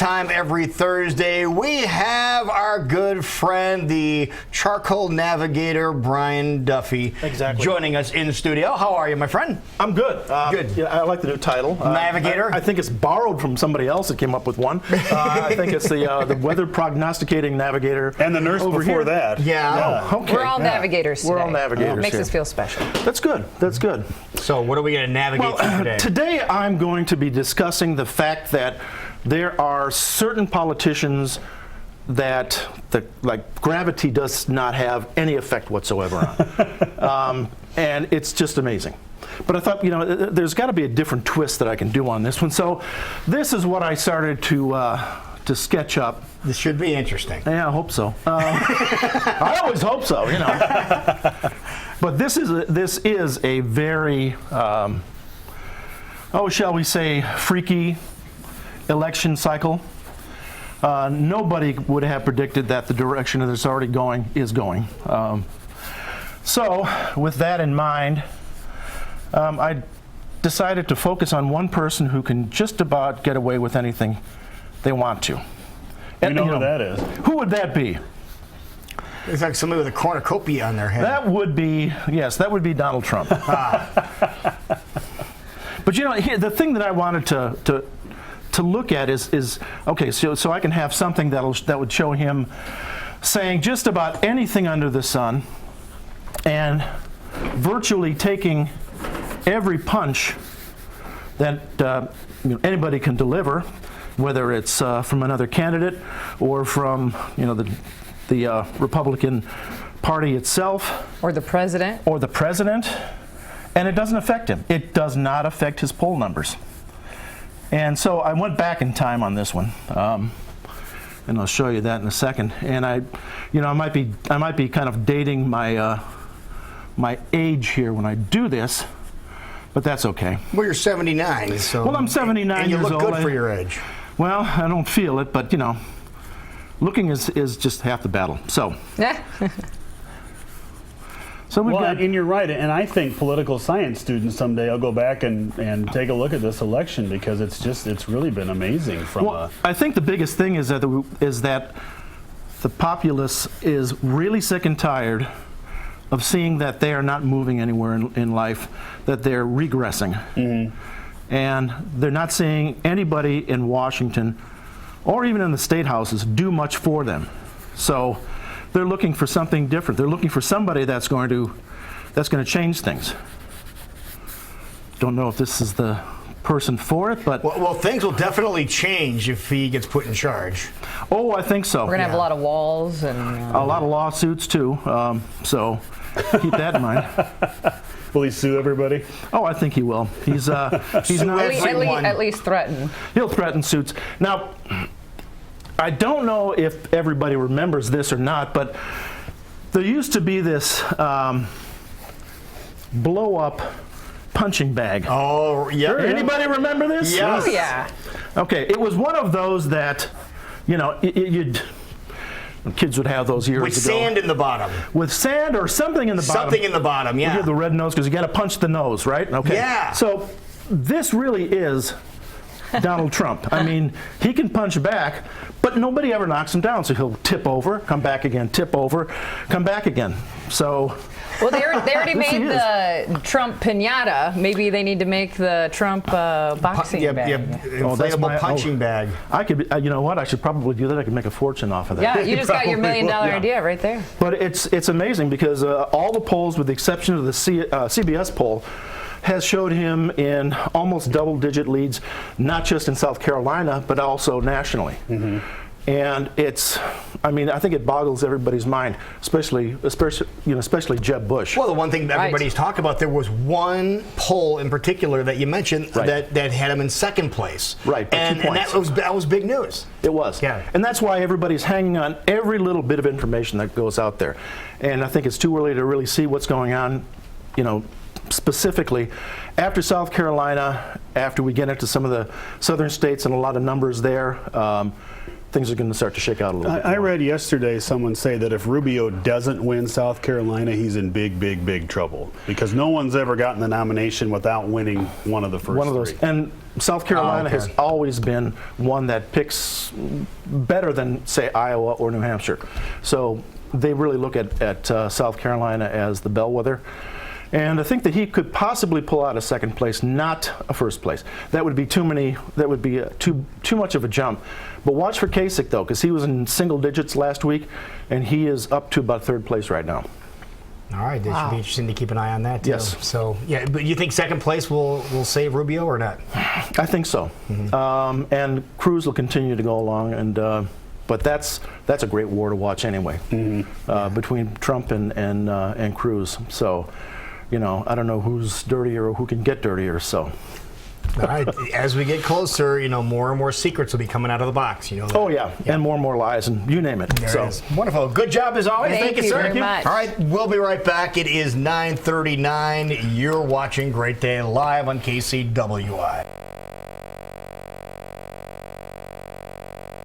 time every Thursday, we have our good friend, the charcoal navigator, Brian Duffy, joining us in the studio. How are you, my friend? I'm good. Good. Yeah, I like the new title. Navigator? I think it's borrowed from somebody else that came up with one. I think it's the weather prognosticating navigator. And the nurse before that. Yeah. Oh, okay. We're all navigators today. We're all navigators. Makes here. us feel special. That's good. That's good. So what are we going to navigate through today? Today I'm going to be discussing the fact that there are certain politicians that like gravity does not have any effect whatsoever on. And it's just amazing. But I thought, there's got to be a different twist that I can do on this one. So this is what I started to sketch up. This should be interesting. Yeah, I hope so. I always hope so, But this is a very, shall we say, freaky election cycle. Nobody would have predicted that the direction that it's already going is going. So, with that in mind, I decided to focus on one person who can just about get away with anything they want to. And you know who that is. Who would that be? It's like somebody with a cornucopia on their head. That would be Donald Trump. But the thing that I wanted to look at is okay. So I can have something that would show him saying just about anything under the sun, and virtually taking every punch that anybody can deliver, whether it's from another candidate or from the Republican Party itself, or the president, and it doesn't affect him. It does not affect his poll numbers. And so I went back in time on this one, and I'll show you that in a second. And I might be kind of dating my my age here when I do this, but that's okay. Well, you're 79, so. Well, I'm 79 and you years look old. good for your age. Well, I don't feel it, but looking is just half the battle. So. So and you're right, and I think political science students someday I'll go back and take a look at this election, because it's really been amazing. I think the biggest thing is that the populace is really sick and tired of seeing that they are not moving anywhere in life, that they're regressing. Mm-hmm. And they're not seeing anybody in Washington or even in the state houses do much for them. So they're looking for something different. They're looking for somebody that's going to change things. Don't know if this is the person for it, but well, things will definitely change if he gets put in charge. Oh, I think so. We're gonna have a lot of walls and a lot of lawsuits too. So keep that in mind. Will he sue everybody? Oh, I think he will. He's not at least threaten. He'll threaten suits. Now, I don't know if everybody remembers this or not, but there used to be this blow-up punching bag. Oh, yeah. Sure. Anybody remember this? Yes. Oh, yeah. Okay, it was one of those that, kids would have those years ago. With sand in the bottom. With sand or something in the bottom. Something in the bottom, yeah. You have the red nose because you got to punch the nose, right? Okay. Yeah. So this really is Donald Trump. I mean, he can punch back, but nobody ever knocks him down. So he'll tip over, come back again, tip over, come back again. So. Well, they already made the Trump pinata. Maybe they need to make the Trump boxing bag. Inflatable punching bag. I could, you know what? I should probably do that. I could make a fortune off of that. Yeah, you just got your $1 million idea right there. But it's amazing because all the polls, with the exception of the CBS poll, has showed him in almost double-digit leads, not just in South Carolina, but also nationally. Mm-hmm. And I think it boggles everybody's mind, especially Jeb Bush. Well, the one thing that everybody's talking about, there was one poll in particular that you mentioned that had him in second place. Right, by 2 points. And that was big news. It was. Yeah. And that's why everybody's hanging on every little bit of information that goes out there. And I think it's too early to really see what's going on, specifically. After South Carolina, after we get into some of the southern states and a lot of numbers there, things are going to start to shake out a little bit. I more. read yesterday someone say that if Rubio doesn't win South Carolina, he's in big, big, big trouble because no one's ever gotten the nomination without winning one of the first One of those. three. And South Carolina okay. has always been one that picks better than, say, Iowa or New Hampshire. So they really look at South Carolina as the bellwether. And I think that he could possibly pull out a second place, not a first place. That would be too many. That would be too much of a jump. But watch for Kasich though, because he was in single digits last week, and he is up to about third place right now. All right, that should be interesting to keep an eye on that too. Yes. So yeah, but you think second place will save Rubio or not? I think so. And Cruz will continue to go along, and but that's a great war to watch anyway, between Trump and Cruz. So, you know, I don't know who's dirtier or who can get dirtier. So. All right. As we get closer, you know, more and more secrets will be coming out of the box. You know. Oh yeah, and more lies, and you name it. There So. it is. Wonderful. Good job as always. Thank you sir. very much. All right, we'll be right back. It is 9:39. You're watching Great Day Live on KCWI.